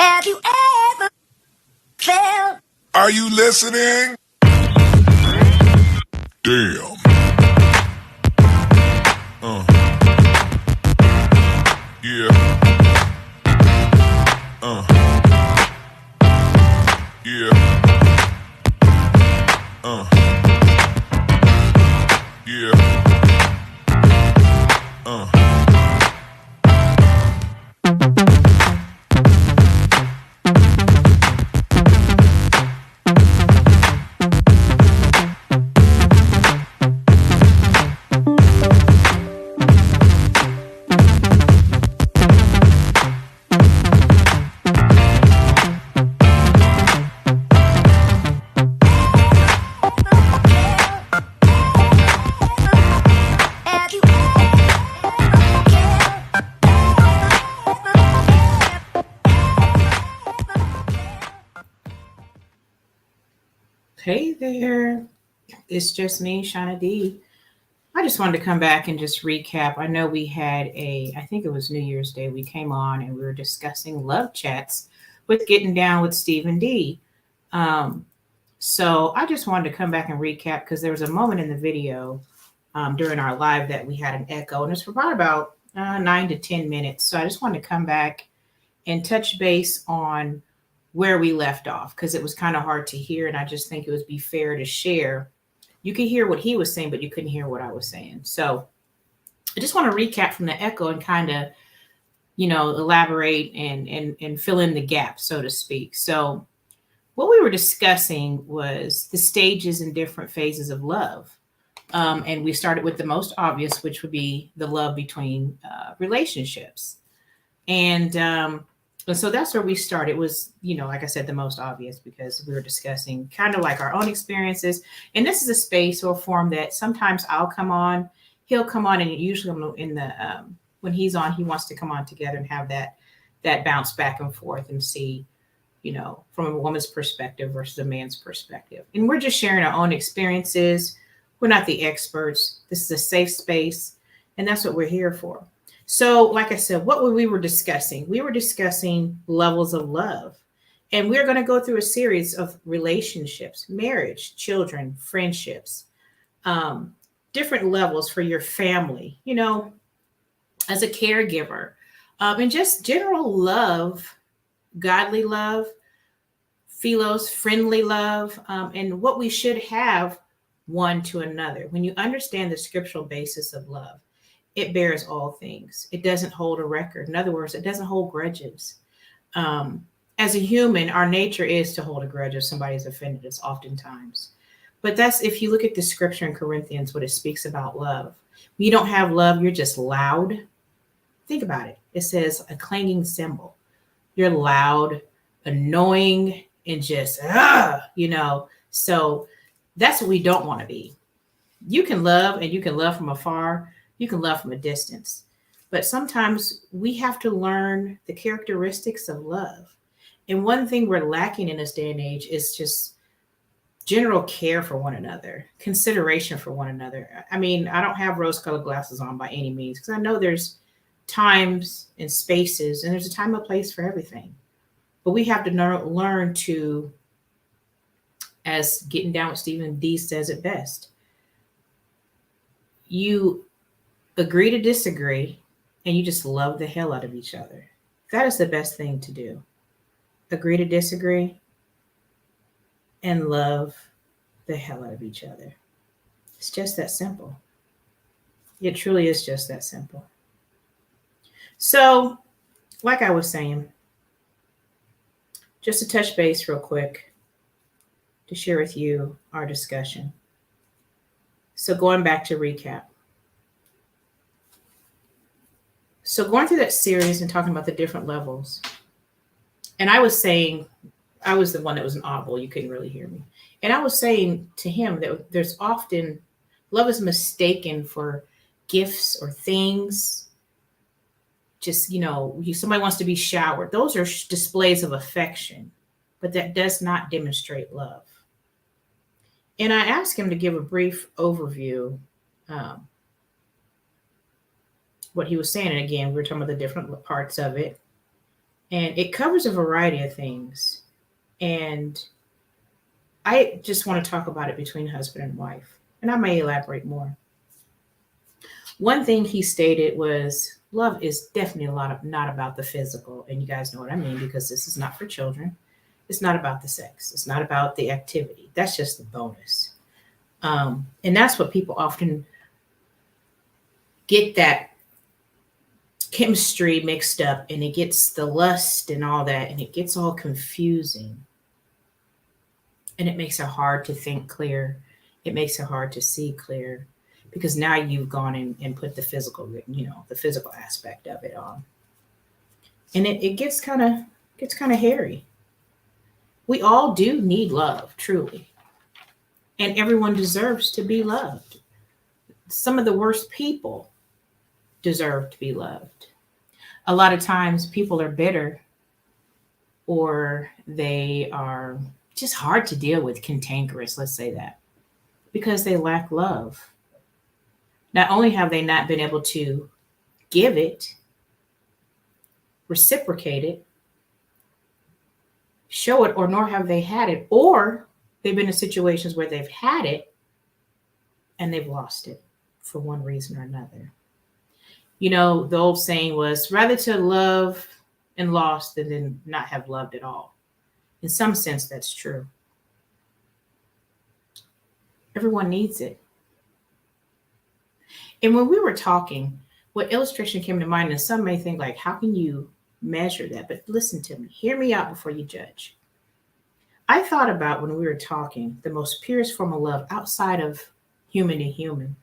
Have you ever felt? Are you listening? Damn. Yeah. Yeah. Yeah. Have you Hey there, it's just me, Shauna D. I just wanted to come back and just recap. I know we had I think it was New Year's Day, we came on and we were discussing love chats with Getting Down with Stephen D. Um, so I just wanted to come back and recap because there was a moment in the video during our live that we had an echo, and it's for about 9 to 10 minutes. So I just wanted to come back and touch base on where we left off because it was kind of hard to hear, and I just think it would be fair to share. You could hear what he was saying, but you couldn't hear what I was saying. So I just want to recap from the echo and kind of, elaborate and fill in the gap, so to speak. So what we were discussing was the stages and different phases of love. And we started with the most obvious, which would be the love between relationships. And so that's where we started. It was, like I said, the most obvious because we were discussing kind of like our own experiences. And this is a space or form that sometimes I'll come on, he'll come on, and usually in the when he's on, he wants to come on together and have that bounce back and forth and see, from a woman's perspective versus a man's perspective. And we're just sharing our own experiences. We're not the experts. This is a safe space, and that's what we're here for. So, like I said, what we were discussing? We were discussing levels of love. And we're going to go through a series of relationships, marriage, children, friendships, um, different levels for your family, as a caregiver, and just general love, godly love, philos, friendly love, and what we should have one to another. When you understand the scriptural basis of love, it bears all things. It doesn't hold a record. In other words, it doesn't hold grudges. As a human, our nature is to hold a grudge if somebody's offended us oftentimes. But that's if you look at the scripture in Corinthians, what it speaks about love. When you don't have love, you're just loud. Think about it. It says a clanging cymbal. You're loud, annoying, and just, So that's what we don't want to be. You can love, and you can love from afar. You can love from a distance. But sometimes we have to learn the characteristics of love. And one thing we're lacking in this day and age is just general care for one another, consideration for one another. I mean, I don't have rose colored glasses on by any means because I know there's times and spaces and there's a time and place for everything. But we have to learn to, as Getting Down with Stephen D says it best, you agree to disagree and you just love the hell out of each other. That is the best thing to do. Agree to disagree and love the hell out of each other. It's just that simple. It truly is just that simple. So, like I was saying, just to touch base real quick to share with you our discussion. So, going back to recap. So, going through that series and talking about the different levels, and I was saying, I was the one that was an audible. You couldn't really hear me. And I was saying to him that there's often love is mistaken for gifts or things. Just, somebody wants to be showered. Those are displays of affection, but that does not demonstrate love. And I asked him to give a brief overview, what he was saying. And again, we were talking about the different parts of it. And it covers a variety of things. And I just want to talk about it between husband and wife. And I may elaborate more. One thing he stated was love is definitely not about the physical. And you guys know what I mean, because this is not for children. It's not about the sex. It's not about the activity. That's just the bonus. And that's what people often get that chemistry mixed up, and it gets the lust and all that, and it gets all confusing. And it makes it hard to think clear. It makes it hard to see clear because now you've gone in and put the physical, the physical aspect of it on. And it gets kind of hairy. We all do need love, truly. And everyone deserves to be loved. Some of the worst people deserve to be loved. A lot of times people are bitter or they are just hard to deal with, cantankerous, let's say that, because they lack love. Not only have they not been able to give it, reciprocate it, show it, or nor have they had it, or they've been in situations where they've had it and they've lost it for one reason or another. The old saying was rather to love and lost than not have loved at all. In some sense, that's true. Everyone needs it. And when we were talking, what illustration came to mind, and some may think like, how can you measure that? But listen to me, hear me out before you judge. I thought about when we were talking, the most purest form of love outside of human to human,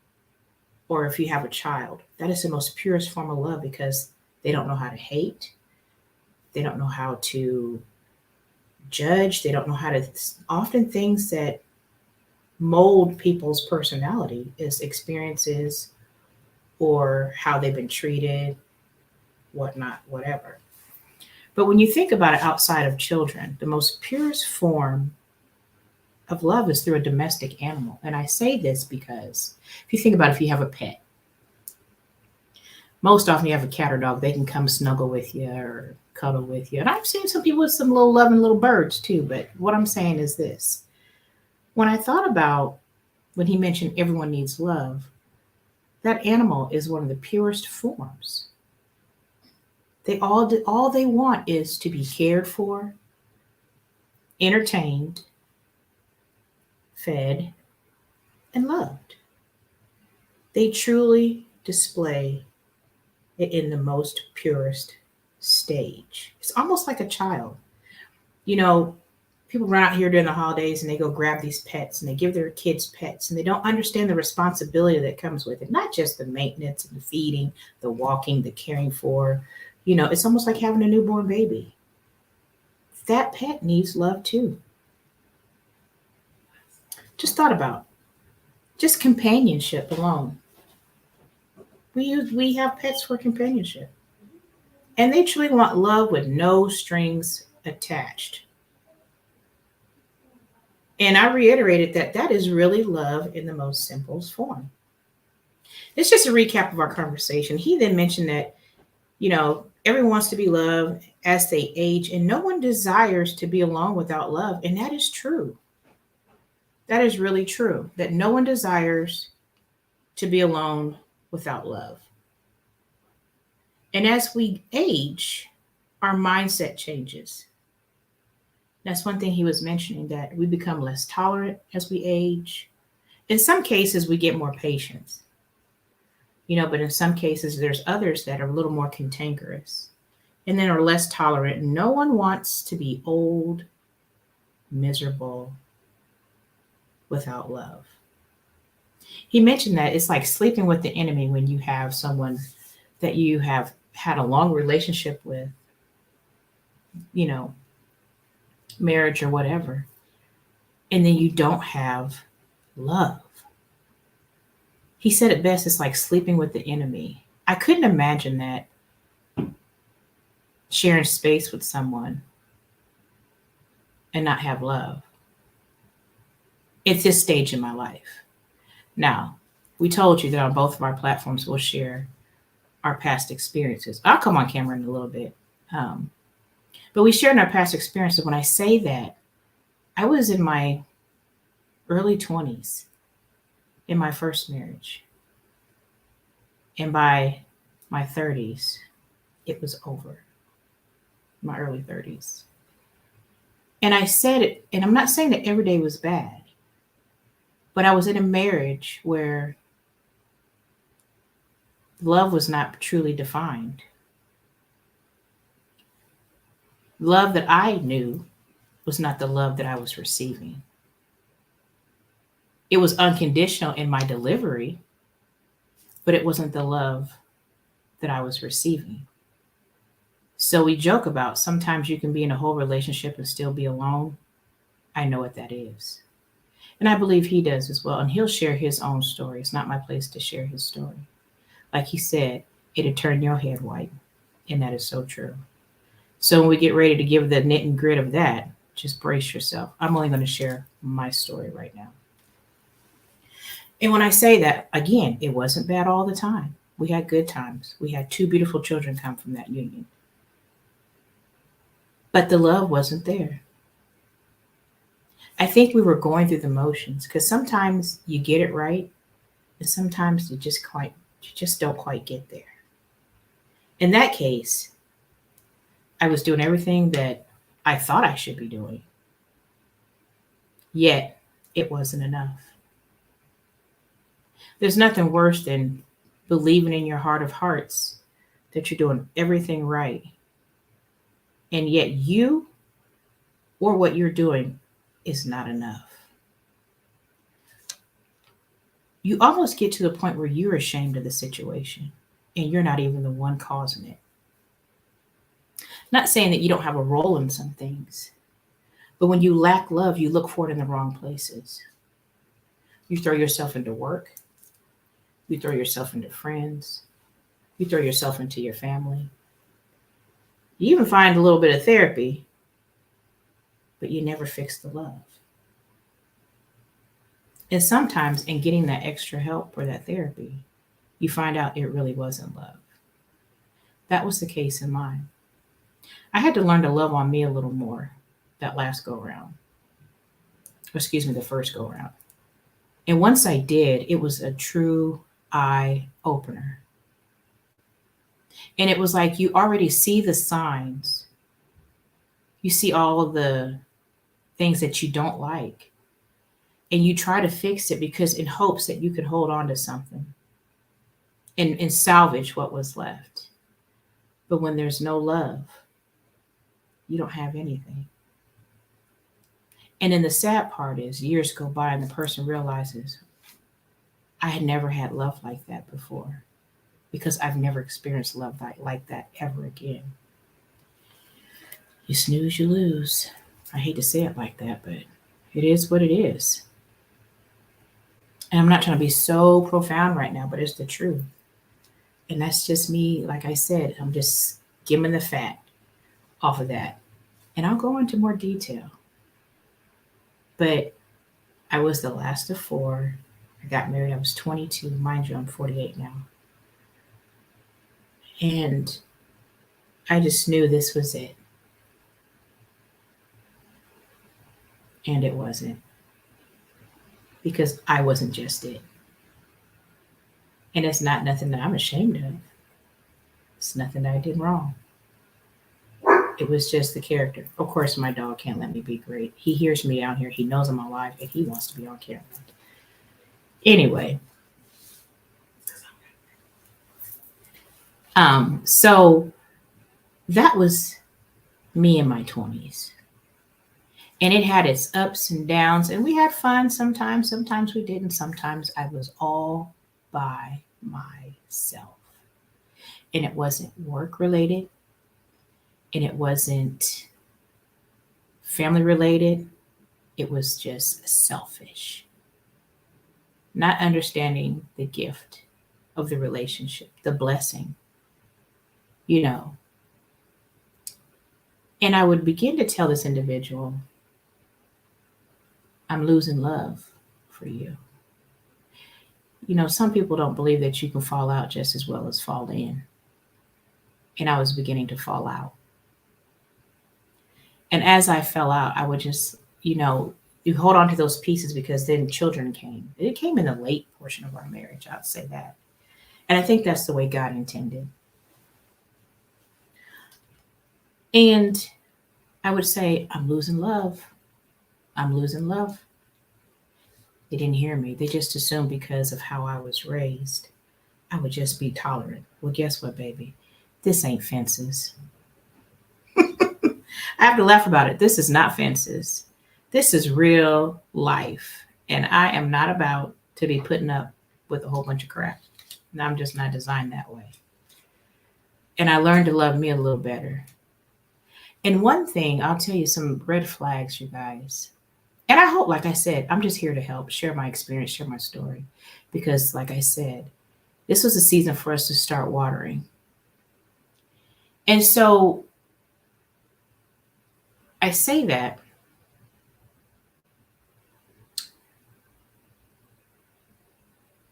or if you have a child, that is the most purest form of love because they don't know how to hate. They don't know how to judge. They don't know how to, often things that mold people's personality is experiences or how they've been treated, whatnot, whatever. But when you think about it outside of children, the most purest form of love is through a domestic animal. And I say this because if you think about it, if you have a pet, most often you have a cat or dog, they can come snuggle with you or cuddle with you. And I've seen some people with some little loving little birds too. But what I'm saying is this. When I thought about when he mentioned everyone needs love, that animal is one of the purest forms. All they want is to be cared for, entertained, fed, and loved. They truly display it in the most purest stage. It's almost like a child. People run out here during the holidays and they go grab these pets and they give their kids pets and they don't understand the responsibility that comes with it. Not just the maintenance and the feeding, the walking, the caring for. It's almost like having a newborn baby. That pet needs love too. Just thought about just companionship alone. We have pets for companionship. And they truly want love with no strings attached. And I reiterated that is really love in the most simplest form. It's just a recap of our conversation. He then mentioned that, everyone wants to be loved as they age, and no one desires to be alone without love. And that is true. That is really true, that no one desires to be alone without love. And as we age, our mindset changes. That's one thing he was mentioning, that we become less tolerant as we age. In some cases, we get more patience. But in some cases, there's others that are a little more cantankerous and then are less tolerant. No one wants to be old, miserable, without love. He mentioned that it's like sleeping with the enemy when you have someone that you have had a long relationship with, marriage or whatever, and then you don't have love. He said it best, it's like sleeping with the enemy. I couldn't imagine that, sharing space with someone and not have love. It's this stage in my life. Now, we told you that on both of our platforms we'll share our past experiences. I'll come on camera in a little bit. But we shared in our past experiences. When I say that, I was in my early 20s in my first marriage. And by my 30s, it was over. My early 30s. And I said it, and I'm not saying that every day was bad, but I was in a marriage where love was not truly defined. Love that I knew was not the love that I was receiving. It was unconditional in my delivery, but it wasn't the love that I was receiving. So we joke about sometimes you can be in a whole relationship and still be alone. I know what that is. And I believe he does as well. And he'll share his own story. It's not my place to share his story. Like he said, it'll turn your head white. And that is so true. So when we get ready to give the knit and grit of that, just brace yourself. I'm only going to share my story right now. And when I say that, again, it wasn't bad all the time. We had good times. We had 2 beautiful children come from that union. But the love wasn't there. I think we were going through the motions because sometimes you get it right, and sometimes you just don't quite get there. In that case, I was doing everything that I thought I should be doing. Yet, it wasn't enough. There's nothing worse than believing in your heart of hearts that you're doing everything right. And yet you or what you're doing is not enough. You almost get to the point where you're ashamed of the situation and you're not even the one causing it. Not saying that you don't have a role in some things, but when you lack love, you look for it in the wrong places. You throw yourself into work. You throw yourself into friends. You throw yourself into your family. You even find a little bit of therapy, but you never fix the love. And sometimes in getting that extra help or that therapy, you find out it really wasn't love. That was the case in mine. I had to learn to love on me a little more that last go round. The first go round. And once I did, it was a true eye opener. And it was like you already see the signs. You see all of the things that you don't like. And you try to fix it because in hopes that you could hold on to something and salvage what was left. But when there's no love, you don't have anything. And then the sad part is years go by and the person realizes, I had never had love like that before because I've never experienced love like that ever again. You snooze, you lose. I hate to say it like that, but it is what it is. And I'm not trying to be so profound right now, but it's the truth. And that's just me. Like I said, I'm just skimming the fat off of that. And I'll go into more detail. But I was the last of 4. I got married. I was 22. Mind you, I'm 48 now. And I just knew this was it. And it wasn't. Because I wasn't just it. And it's not nothing that I'm ashamed of. It's nothing that I did wrong. It was just the character. Of course, my dog can't let me be great. He hears me down here. He knows I'm alive and he wants to be on camera. Anyway. So that was me in my 20s. And it had its ups and downs. And we had fun sometimes. Sometimes we didn't. Sometimes I was all by myself. And it wasn't work related. And it wasn't family related. It was just selfish. Not understanding the gift of the relationship, the blessing, you know. And I would begin to tell this individual, I'm losing love for you. You know, some people don't believe that you can fall out just as well as fall in. And I was beginning to fall out. And as I fell out, I would just, you hold on to those pieces because then children came. It came in the late portion of our marriage, I'd say that. And I think that's the way God intended. And I would say, I'm losing love. I'm losing love. They didn't hear me. They just assumed because of how I was raised, I would just be tolerant. Well, guess what, baby? This ain't fences. I have to laugh about it. This is not fences. This is real life. And I am not about to be putting up with a whole bunch of crap. And I'm just not designed that way. And I learned to love me a little better. And one thing, I'll tell you some red flags, you guys. And I hope, like I said, I'm just here to help, share my experience, share my story. Because, like I said, this was a season for us to start watering. And so I say that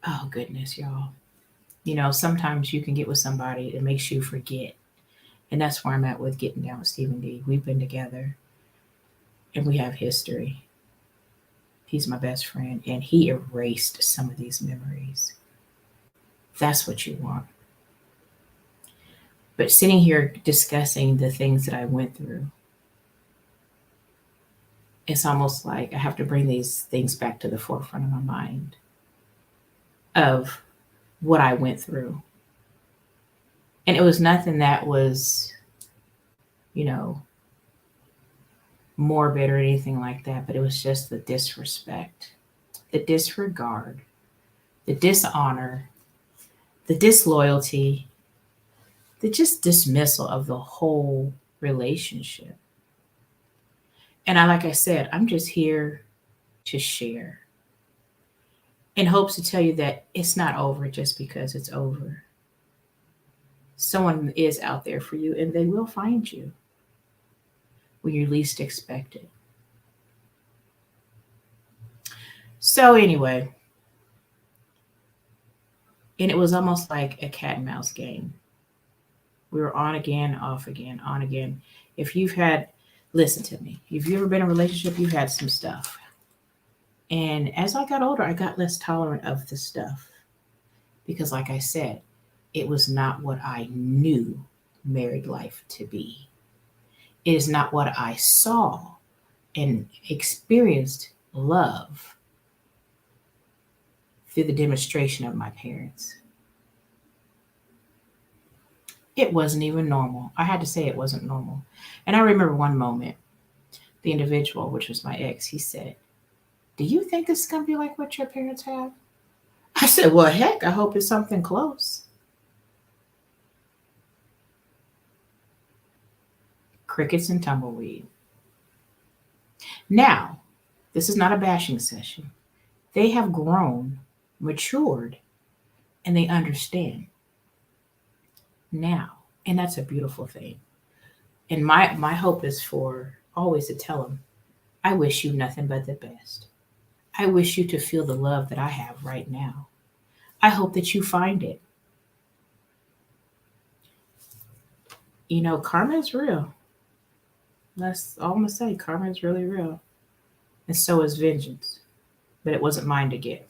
oh goodness, y'all. Sometimes you can get with somebody, it makes you forget. And that's where I'm at with getting down with Stephen D. We've been together and we have history. He's my best friend and he erased some of these memories. That's what you want. But sitting here discussing the things that I went through, it's almost like I have to bring these things back to the forefront of my mind of what I went through. And it was nothing that was, morbid or anything like that, but it was just the disrespect, the disregard, the dishonor, the disloyalty, the just dismissal of the whole relationship. And like I said, I'm just here to share in hopes to tell you that it's not over just because it's over. Someone is out there for you and they will find you when you least expect it. So, anyway, and it was almost like a cat and mouse game. We were on again, off again, on again. If you've had, listen to me, if you've ever been in a relationship, you've had some stuff. And as I got older, I got less tolerant of the stuff because, like I said, it was not what I knew married life to be. It is not what I saw and experienced love through the demonstration of my parents. It wasn't even normal. I had to say it wasn't normal. And I remember one moment, the individual, which was my ex, he said, "Do you think this is going to be like what your parents have?" I said, "Well, heck, I hope it's something close." Crickets and tumbleweed. Now, this is not a bashing session. They have grown, matured, and they understand now. And that's a beautiful thing. And my hope is for always to tell them, I wish you nothing but the best. I wish you to feel the love that I have right now. I hope that you find it. Karma is real. That's all I'm going to say. Karma is really real. And so is vengeance. But it wasn't mine to get.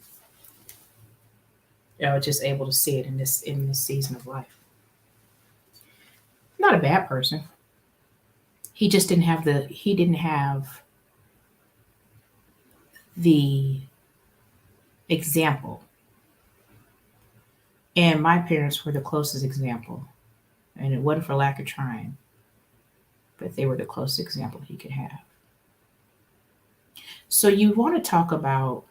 I was just able to see it in this season of life. Not a bad person. He just didn't have the example. And my parents were the closest example. And it wasn't for lack of trying, but they were the closest example he could have. So you want to talk about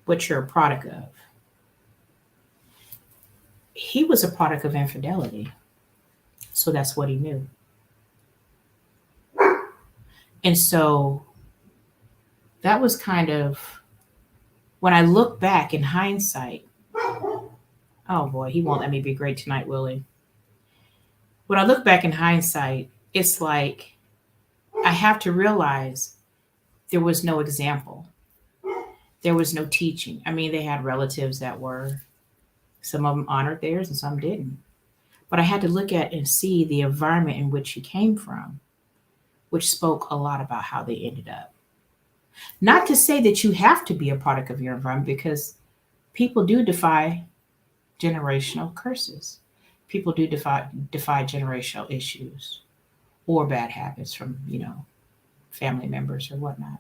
what you're a product of. He was a product of infidelity. So that's what he knew. And so that was kind of, when I look back in hindsight, oh boy, he won't let me be great tonight, will he? When I look back in hindsight, it's like I have to realize there was no example. There was no teaching. I mean, they had relatives that were, some of them honored theirs and some didn't. But I had to look at and see the environment in which he came from, which spoke a lot about how they ended up. Not to say that you have to be a product of your environment, because people do defy generational curses. People do defy generational issues or bad habits from, family members or whatnot.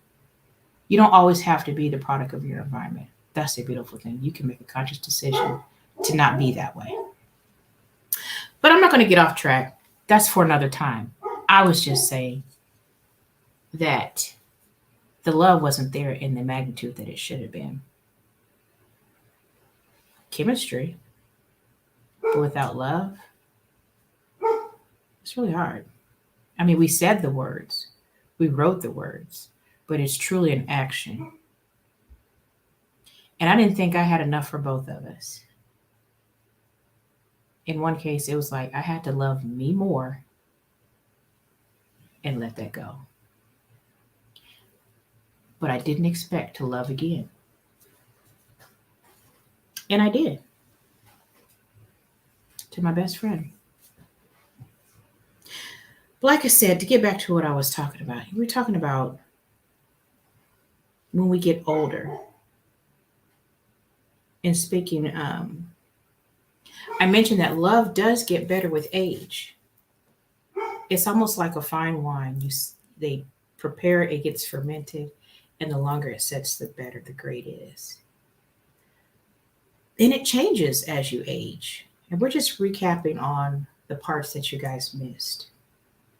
You don't always have to be the product of your environment. That's a beautiful thing. You can make a conscious decision to not be that way. But I'm not going to get off track. That's for another time. I was just saying that the love wasn't there in the magnitude that it should have been. Chemistry, but without love, it's really hard. I mean, we said the words, we wrote the words, but it's truly an action. And I didn't think I had enough for both of us. In one case, it was like I had to love me more and let that go. But I didn't expect to love again. And I did. To my best friend. But like I said, to get back to what I was talking about, we were talking about when we get older. And speaking, I mentioned that love does get better with age. It's almost like a fine wine. They prepare it, it gets fermented, and the longer it sits, the better the grade is. And it changes as you age. And we're just recapping on the parts that you guys missed.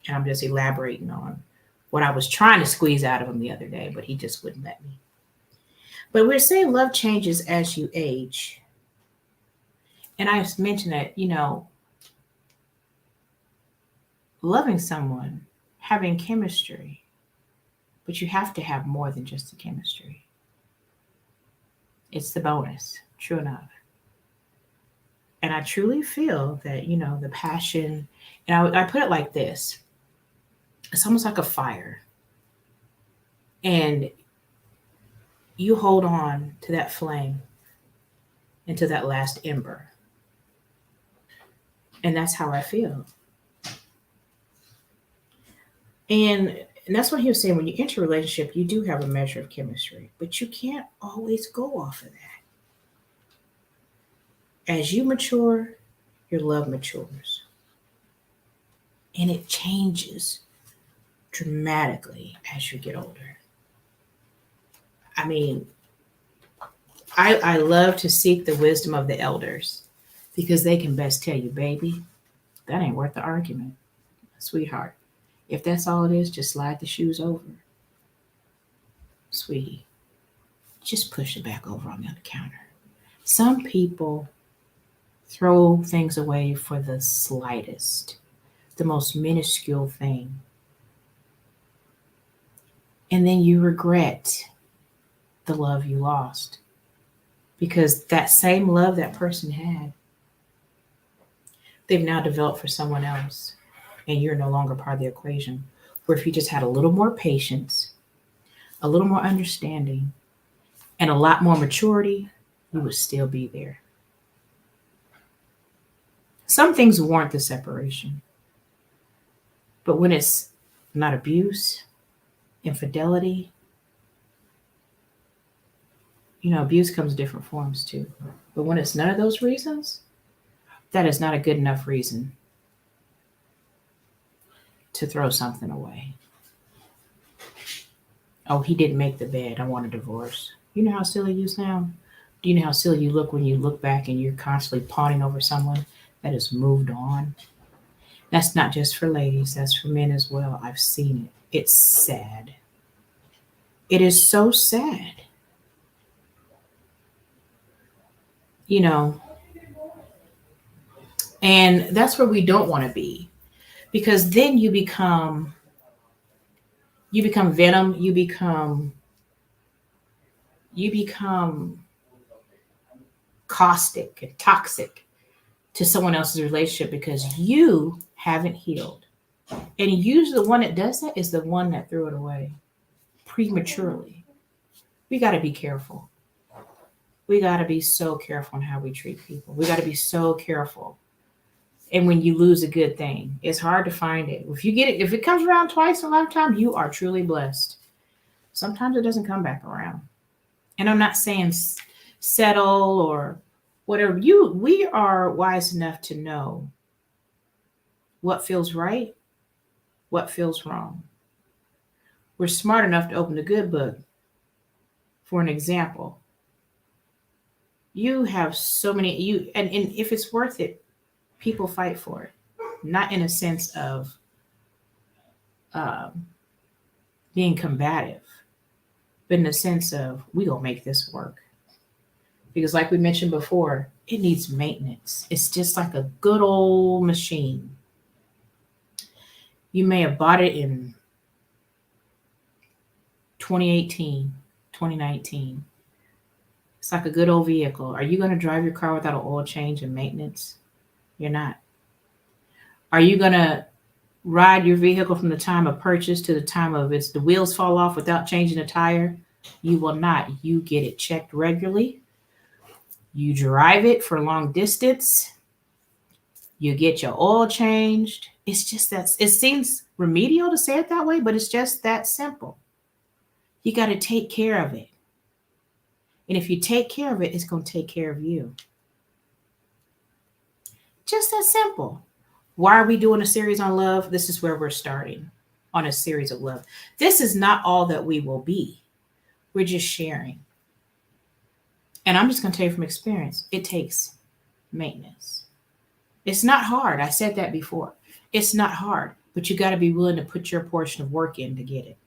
And I'm just elaborating on what I was trying to squeeze out of him the other day, but he just wouldn't let me. But we're saying love changes as you age. And I mentioned that, loving someone, having chemistry, but you have to have more than just the chemistry. It's the bonus, true enough. And I truly feel that, the passion, and I put it like this. It's almost like a fire. And you hold on to that flame until that last ember. And that's how I feel. And that's what he was saying. When you enter a relationship, you do have a measure of chemistry, but you can't always go off of that. As you mature, your love matures. And it changes dramatically as you get older. I mean, I love to seek the wisdom of the elders because they can best tell you, baby, that ain't worth the argument, sweetheart. If that's all it is, just slide the shoes over. Sweetie, just push it back over on the other counter. Some people throw things away for the slightest, the most minuscule thing. And then you regret the love you lost. Because that same love that person had, they've now developed for someone else. And you're no longer part of the equation. Where if you just had a little more patience, a little more understanding, and a lot more maturity, you would still be there. Some things warrant the separation. But when it's not abuse, infidelity, abuse comes in different forms too. But when it's none of those reasons, that is not a good enough reason to throw something away. Oh, he didn't make the bed. I want a divorce. You know how silly you sound? Do you know how silly you look when you look back and you're constantly pawning over someone that has moved on? That's not just for ladies. That's for men as well. I've seen it. It's sad. It is so sad. And that's where we don't want to be. Because then you become venom, you become caustic and toxic to someone else's relationship because you haven't healed. And usually the one that does that is the one that threw it away prematurely. We got to be careful. We got to be so careful on how we treat people. We got to be so careful And when you lose a good thing, it's hard to find it. If you get it, if it comes around twice in a lifetime, you are truly blessed. Sometimes it doesn't come back around. And I'm not saying settle or whatever. We are wise enough to know what feels right, what feels wrong. We're smart enough to open the good book. For an example, you have so many and if it's worth it, people fight for it. Not in a sense of um, being combative, but in the sense of we gonna make this work. Because like we mentioned before, it needs maintenance. It's just like a good old machine. You may have bought it in 2018, 2019. It's like a good old vehicle. Are you going to drive your car without an oil change and maintenance? You're not. Are you going to ride your vehicle from the time of purchase to the time of the wheels fall off without changing a tire? You will not. You get it checked regularly. You drive it for long distance. You get your oil changed. It's just that it seems remedial to say it that way, but it's just that simple. You got to take care of it. And if you take care of it, it's going to take care of you. Just that simple. Why are we doing a series on love? This is where we're starting on a series of love. This is not all that we will be. We're just sharing. And I'm just going to tell you from experience, it takes maintenance. It's not hard. I said that before. It's not hard, but you got to be willing to put your portion of work in to get it.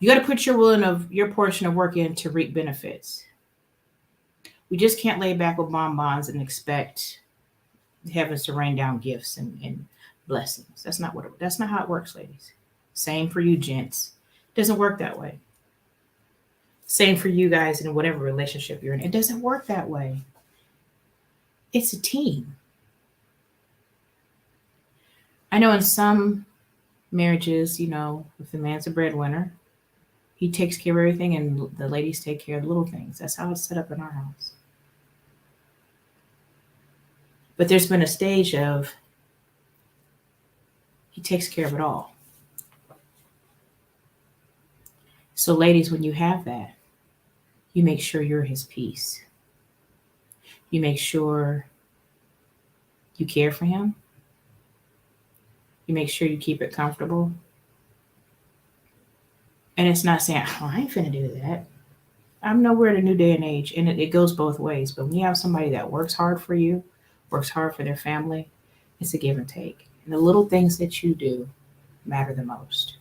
You got to put your portion of work in to reap benefits. We just can't lay back with bonbons and expect heavens to rain down gifts and blessings. That's not how it works, ladies. Same for you, gents. It doesn't work that way. Same for you guys in whatever relationship you're in. It doesn't work that way. It's a team. I know in some marriages, if the man's a breadwinner, he takes care of everything and the ladies take care of the little things. That's how it's set up in our house. But there's been a stage of he takes care of it all. So ladies, when you have that, you make sure you're his peace. You make sure you care for him. You make sure you keep it comfortable. And it's not saying, I ain't finna do that. I'm nowhere in a new day and age. And it goes both ways. But when you have somebody that works hard for you, works hard for their family, it's a give and take. And the little things that you do matter the most.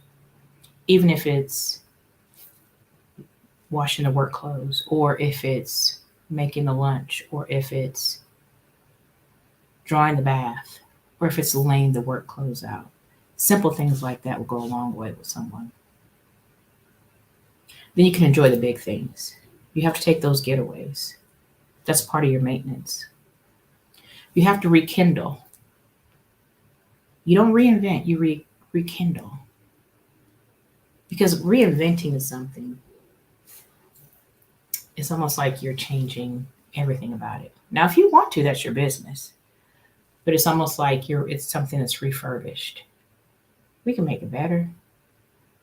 Even if it's washing the work clothes, or if it's making the lunch, or if it's drawing the bath, or if it's laying the work clothes out. Simple things like that will go a long way with someone. Then you can enjoy the big things. You have to take those getaways. That's part of your maintenance. You have to rekindle. You don't reinvent, you rekindle. Because reinventing is something. It's almost like you're changing everything about it. Now, if you want to, that's your business. But it's almost like it's something that's refurbished. We can make it better.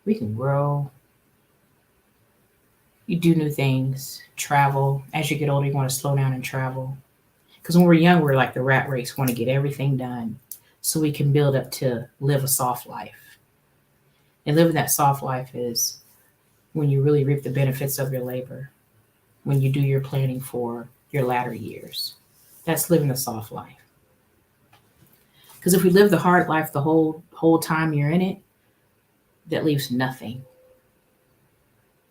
We can grow. You do new things, travel. As you get older, you want to slow down and travel. Because when we're young, we're like the rat race, want to get everything done so we can build up to live a soft life. And living that soft life is when you really reap the benefits of your labor, when you do your planning for your latter years. That's living a soft life. Because if we live the hard life the whole time you're in it, that leaves nothing.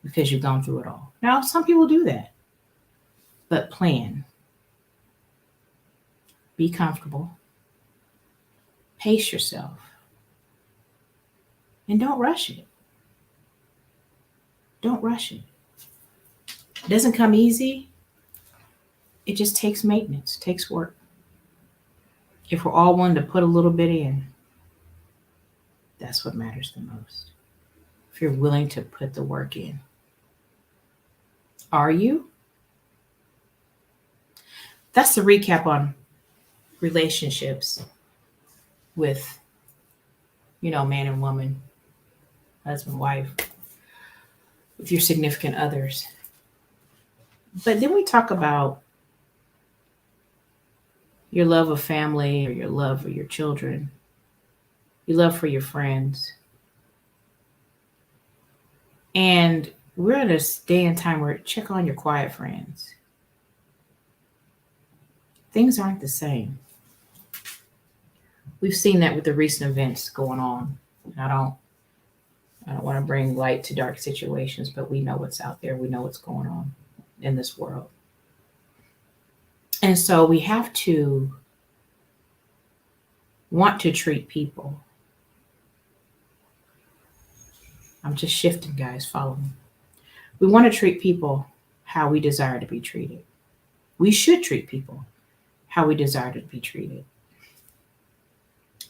Because you've gone through it all. Now, some people do that. But plan. Be comfortable. Pace yourself. And don't rush it. Don't rush it. It doesn't come easy. It just takes maintenance, takes work. If we're all willing to put a little bit in, that's what matters the most. If you're willing to put the work in. Are you? That's the recap on relationships with, man and woman, husband, wife, with your significant others. But then we talk about your love of family or your love for your children, your love for your friends. And we're in a day and time where check on your quiet friends. Things aren't the same. We've seen that with the recent events going on. I don't want to bring light to dark situations, but we know what's out there. We know what's going on in this world. And so we have to want to treat people. I'm just shifting, guys. Follow me. We want to treat people how we desire to be treated. We should treat people how we desire to be treated.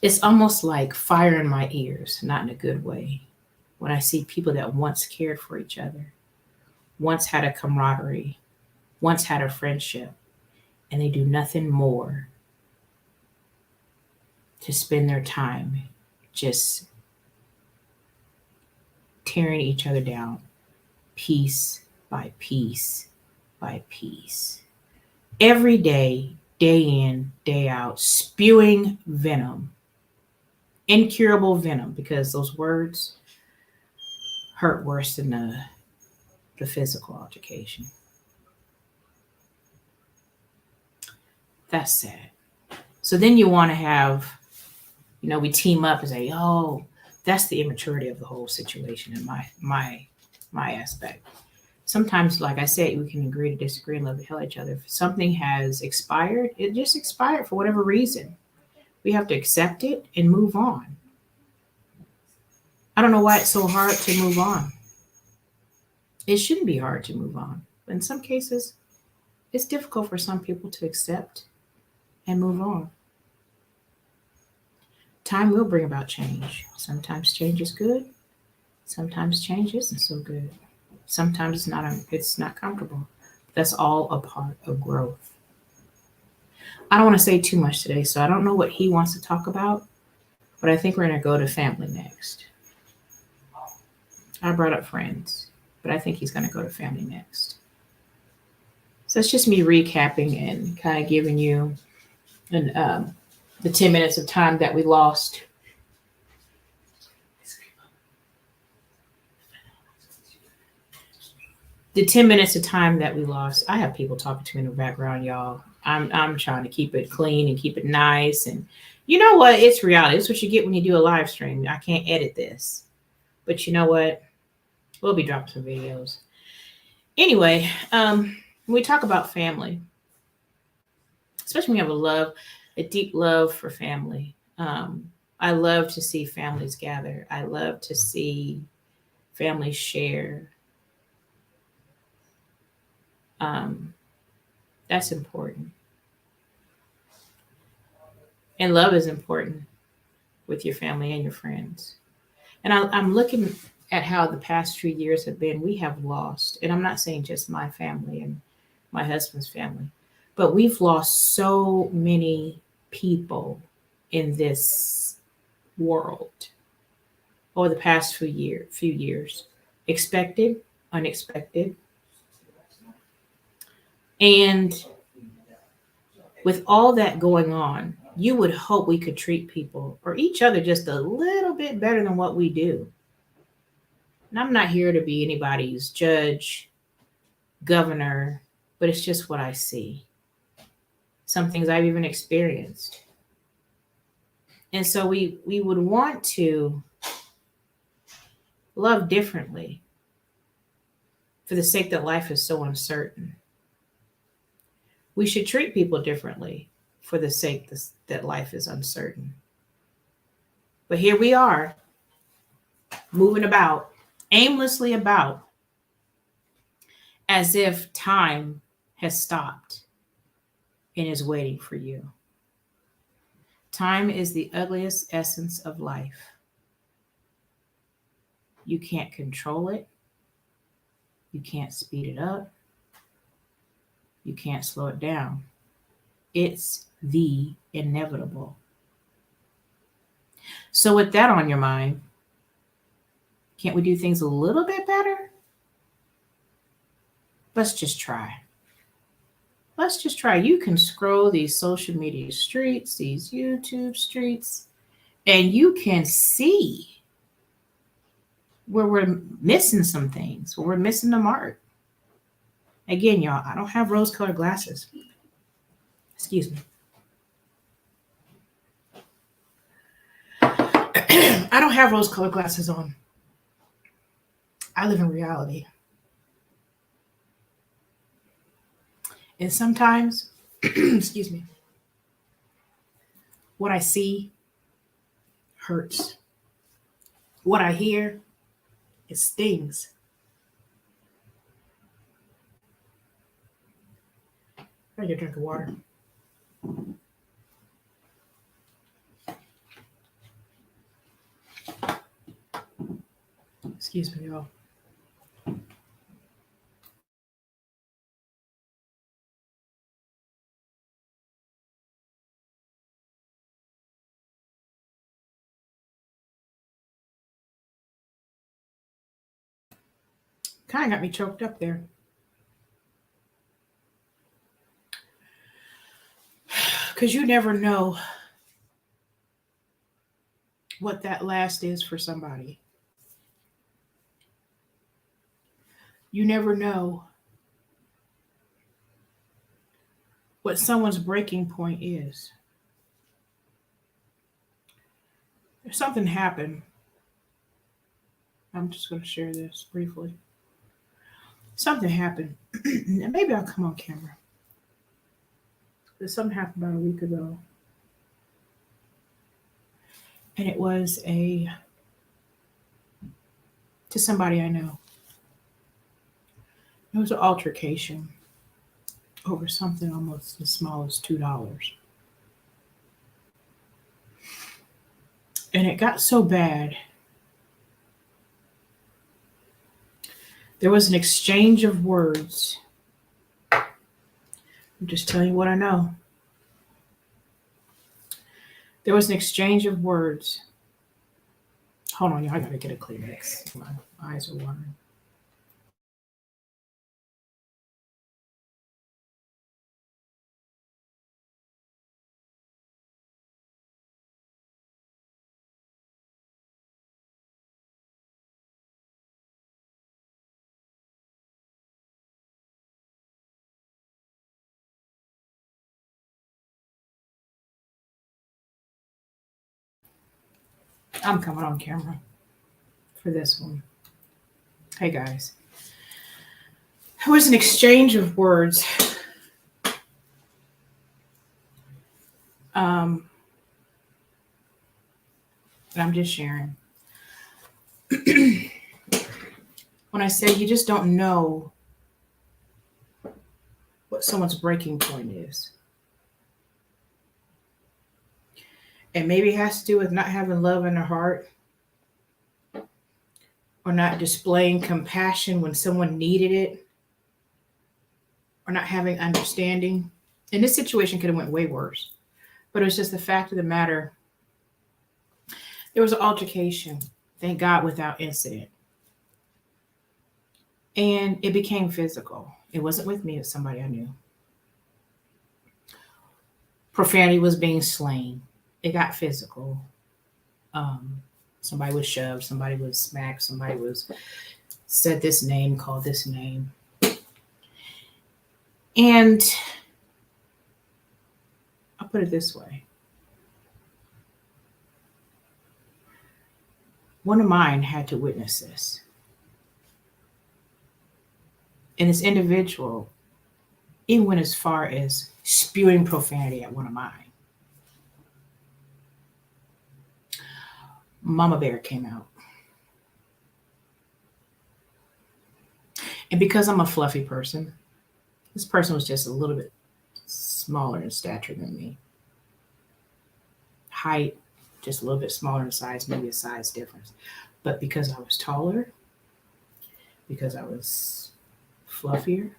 It's almost like fire in my ears, not in a good way, when I see people that once cared for each other, once had a camaraderie, once had a friendship, and they do nothing more to spend their time just tearing each other down, piece by piece by piece. Every day, day in, day out, spewing venom, incurable venom, because those words hurt worse than the physical altercation. That's sad. So then you want to have, we team up and say, oh, that's the immaturity of the whole situation in my aspect. Sometimes, like I said, we can agree to disagree and love to hell each other. If something has expired, it just expired for whatever reason. We have to accept it and move on. I don't know why it's so hard to move on. It shouldn't be hard to move on. But in some cases, it's difficult for some people to accept and move on. Time will bring about change. Sometimes change is good. Sometimes change isn't so good. Sometimes it's not comfortable. That's all a part of growth. I don't want to say too much today, so I don't know what he wants to talk about, but I think we're going to go to family next. I brought up friends, but I think he's going to go to family next. So it's just me recapping and kind of giving you the 10 minutes of time that we lost. The 10 minutes of time that we lost. I have people talking to me in the background, y'all. I'm trying to keep it clean and keep it nice. And you know what? It's reality. It's what you get when you do a live stream. I can't edit this. But you know what? We'll be dropping some videos. Anyway, when we talk about family, especially when you have a deep love for family. I love to see families gather. I love to see families share. That's important. And love is important with your family and your friends. And I'm looking at how the past few years have been. We have lost, and I'm not saying just my family and my husband's family, but we've lost so many people in this world over the past few years. Expected, unexpected. And with all that going on, you would hope we could treat people or each other just a little bit better than what we do. And I'm not here to be anybody's judge, governor, but it's just what I see. Some things I've even experienced. And so we would want to love differently for the sake that life is so uncertain. We should treat people differently for the sake that life is uncertain. But here we are, moving about, aimlessly about, as if time has stopped and is waiting for you. Time is the ugliest essence of life. You can't control it. You can't speed it up. You can't slow it down. It's the inevitable. So, with that on your mind, can't we do things a little bit better? Let's just try. Let's just try. You can scroll these social media streets, these YouTube streets, and you can see where we're missing some things, where we're missing the mark. Again, y'all, I don't have rose colored glasses. Excuse me. I don't have rose colored glasses on. I live in reality. And sometimes, excuse me, what I see hurts. What I hear, it stings. I need a drink of water. Excuse me, y'all. Kind of got me choked up there. Because you never know what that last is for somebody. You never know what someone's breaking point is. If something happened, I'm just going to share this briefly. Something happened. Maybe I'll come on camera. But something happened about a week ago. And it was to somebody I know. It was an altercation over something almost as small as $2. And it got so bad. There was an exchange of words. I'm just telling you what I know. There was an exchange of words. Hold on, y'all. I gotta get a Kleenex. My eyes are watering. I'm coming on camera for this one. Hey guys. There was an exchange of words. That I'm just sharing. When I say you just don't know what someone's breaking point is. And maybe it has to do with not having love in their heart, or not displaying compassion when someone needed it, or not having understanding. And this situation could have went way worse. But it was just the fact of the matter. There was an altercation, thank God, without incident. And it became physical. It wasn't with me, it was somebody I knew. Profanity was being slain. It got physical. Somebody was shoved, somebody was smacked, somebody was said this name, called this name. And I'll put it this way. One of mine had to witness this. And this individual, even went as far as spewing profanity at one of mine. Mama Bear came out. And because I'm a fluffy person, this person was just a little bit smaller in stature than me. Height, just a little bit smaller in size, maybe a size difference. But because I was taller, because I was fluffier,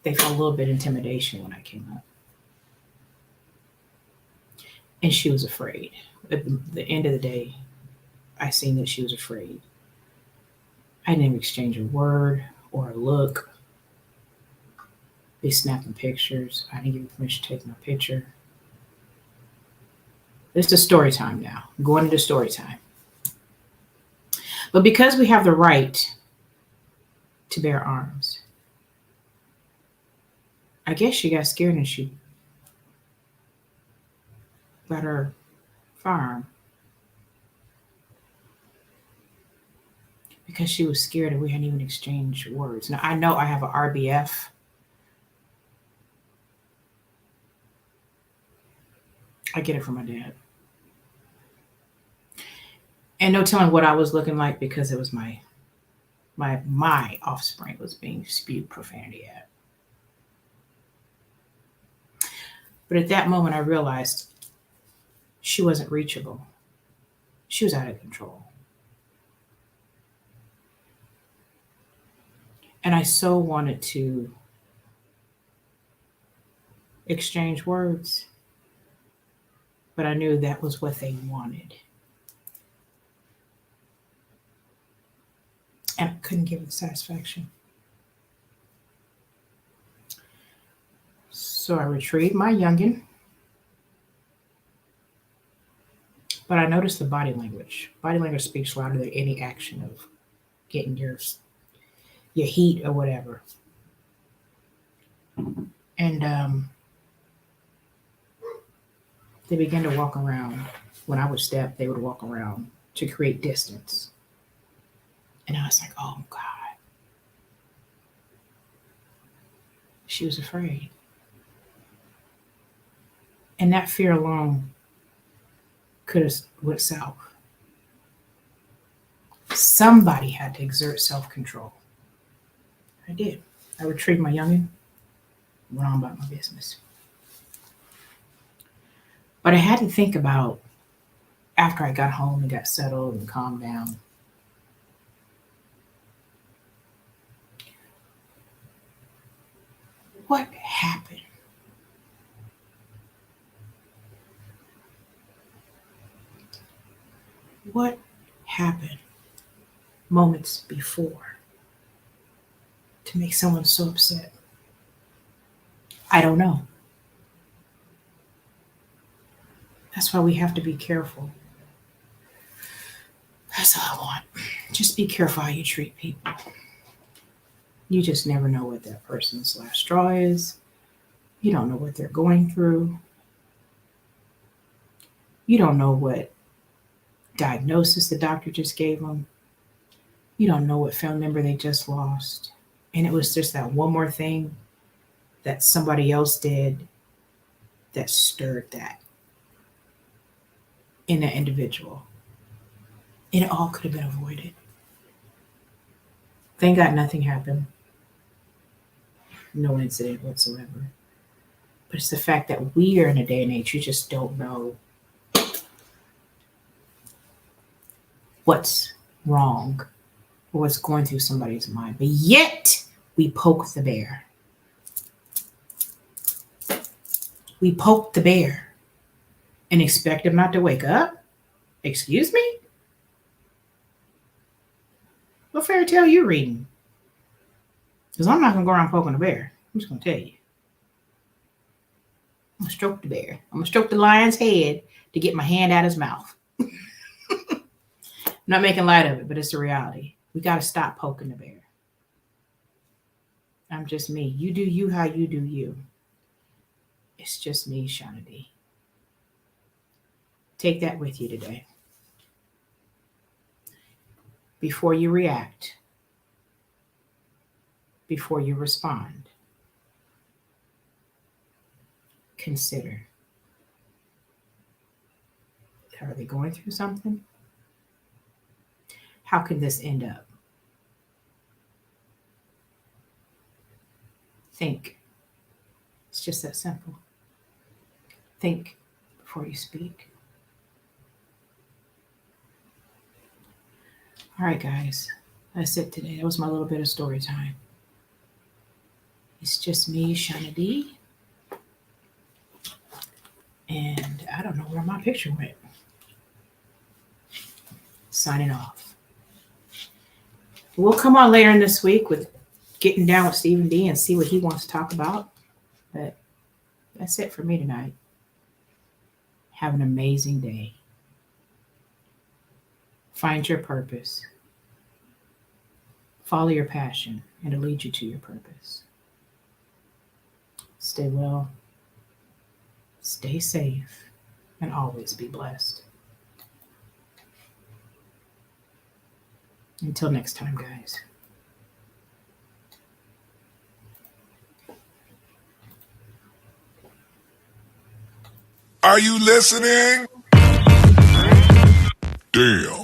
they felt a little bit intimidation when I came up. And she was afraid. At the end of the day, I seen that she was afraid. I didn't even exchange a word or a look. They snapping pictures. I didn't give them permission to take my picture. This is story time now. I'm going into story time. But because we have the right to bear arms, I guess she got scared and she got her firearm because she was scared and we hadn't even exchanged words. Now, I know I have an RBF. I get it from my dad. And no telling what I was looking like because it was my offspring was being spewed profanity at. But at that moment, I realized she wasn't reachable. She was out of control. And I so wanted to exchange words, but I knew that was what they wanted. And I couldn't give it satisfaction. So I retrieved my youngin', but I noticed the body language. Body language speaks louder than any action of getting your heat or whatever. And they began to walk around. When I would step, they would walk around to create distance. And I was like, oh God. She was afraid. And that fear alone could have went south. Somebody had to exert self-control. I did. I retrieved my youngin', went on about my business. But I had to think about, after I got home and got settled and calmed down, what happened? What happened moments before to make someone so upset? I don't know. That's why we have to be careful. That's all I want. Just be careful how you treat people. You just never know what that person's last straw is. You don't know what they're going through. You don't know what diagnosis the doctor just gave them. You don't know what family member they just lost. And it was just that one more thing that somebody else did that stirred that in that individual. And it all could have been avoided. Thank God nothing happened. No incident whatsoever. But it's the fact that we are in a day and age, you just don't know what's wrong or what's going through somebody's mind. But yet, we poke the bear. We poke the bear and expect him not to wake up? Excuse me? What fairy tale you reading? Because I'm not going to go around poking the bear. I'm just going to tell you. I'm going to stroke the bear. I'm going to stroke the lion's head to get my hand out his mouth. I'm not making light of it, but it's the reality. We got to stop poking the bear. I'm just me. You do you how you do you. It's just me, Shauna D. Take that with you today. Before you react, before you respond, consider. Are they going through something? How can this end up? Think. It's just that simple. Think before you speak. All right, guys. That's it today. That was my little bit of story time. It's just me, Shauna D. And I don't know where my picture went. Signing off. We'll come on later in this week with getting down with Stephen D and see what he wants to talk about. But that's it for me tonight. Have an amazing day. Find your purpose. Follow your passion, and it'll lead you to your purpose. Stay well, stay safe, and always be blessed. Until next time, guys. Are you listening? Damn.